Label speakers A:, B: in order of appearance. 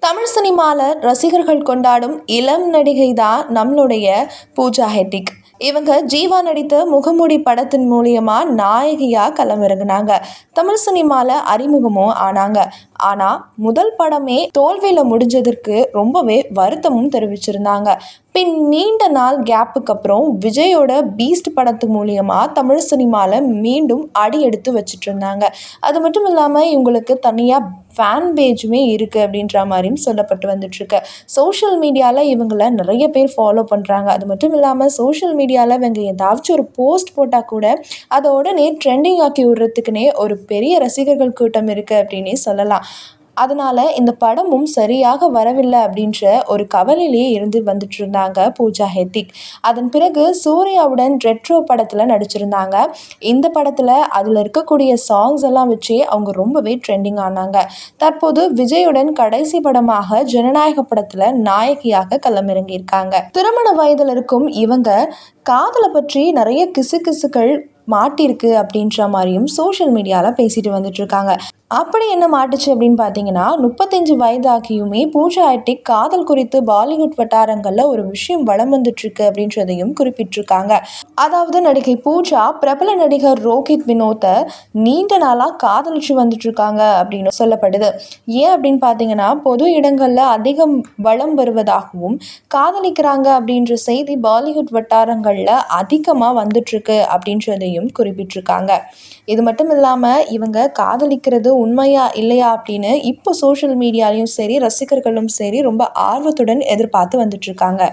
A: தமிழ் சினிமால ரசிகர்கள் கொண்டாடும் இளம் நடிகை தான் நம்மளுடைய பூஜா ஹெட்டிக். இவங்க ஜீவா நடித்த முகமூடி படத்தின் மூலியமா நாயகியா களமிறங்குனாங்க. தமிழ் சினிமால அறிமுகமும் ஆனாங்க. ஆனா முதல் படமே தோல்வியில முடிஞ்சதற்கு ரொம்பவே வருத்தமும் தெரிவிச்சிருந்தாங்க. பின் நீண்ட நாள் கேப்புக்கு அப்புறம் விஜயோட பீஸ்ட் படத்து மூலியமா தமிழ் சினிமால மீண்டும் அடி எடுத்து வச்சிட்டு இருந்தாங்க. அது மட்டும் இல்லாமல் இவங்களுக்கு தனியாக ஃபேன் பேஜுமே இருக்குது அப்படின்ற மாதிரியும் சொல்லப்பட்டு வந்துட்டுருக்கு. சோஷியல் மீடியாவில் இவங்கள நிறைய பேர் ஃபாலோ பண்ணுறாங்க. அது மட்டும் இல்லாமல் சோஷியல் மீடியாவில் இவங்க ஏதாச்சும் ஒரு போஸ்ட் போட்டால் கூட அதை உடனே ட்ரெண்டிங் ஆக்கி விடுறதுக்குனே ஒரு பெரிய ரசிகர்கள் கூட்டம் இருக்குது அப்படின்னே சொல்லலாம். அதனால இந்த படமும் சரியாக வரவில்லை அப்படின்ற ஒரு கவலையிலேயே இருந்து வந்துட்டு இருந்தாங்க பூஜா ஹெத்திக். அதன் பிறகு சூர்யாவுடன் ரெட்ரோ படத்தில் நடிச்சிருந்தாங்க. இந்த படத்தில் அதில் இருக்கக்கூடிய சாங்ஸ் எல்லாம் வச்சு அவங்க ரொம்பவே ட்ரெண்டிங் ஆனாங்க. தற்போது விஜயுடன் கடைசி படமாக ஜனநாயக படத்தில் நாயகியாக களமிறங்கியிருக்காங்க. திருமண வயதில் இருக்கும் இவங்க காதலை பற்றி நிறைய கிசுகிசுக்கள் மாட்டிருக்கு அப்படின்ற மாதிரியும் சோஷியல் மீடியாவில் பேசிட்டு வந்துட்டு இருக்காங்க. அப்படி என்ன மாட்டுச்சு அப்படின்னு பார்த்தீங்கன்னா, 35 வயதாகியுமே பூஜா ஹெட்டிக் காதல் குறித்து பாலிவுட் வட்டாரங்களில் ஒரு விஷயம் வலம் வந்துட்டுருக்கு அப்படின்றதையும் குறிப்பிட்டிருக்காங்க. அதாவது நடிகை பூஜா பிரபல நடிகர் ரோஹித் வினோத்தை நீண்ட நாளாக காதலிச்சு வந்துட்டு இருக்காங்க அப்படின்னு சொல்லப்படுது. ஏன் அப்படின்னு பார்த்தீங்கன்னா, பொது இடங்களில் அதிகம் வலம் வருவதாகவும் காதலிக்கிறாங்க அப்படின்ற செய்தி பாலிவுட் வட்டாரங்களில் அதிகமாக வந்துட்டுருக்கு அப்படின்றதையும் குறிப்பிட்டிருக்காங்க. இது மட்டும் இல்லாமல் இவங்க காதலிக்கிறது உண்மையா இல்லையா அப்படின்னு இப்போ சோஷியல் மீடியாலையும் சரி ரசிகர்களும் சரி ரொம்ப ஆர்வத்துடன் எதிர்பார்த்து வந்துட்டு இருக்காங்க.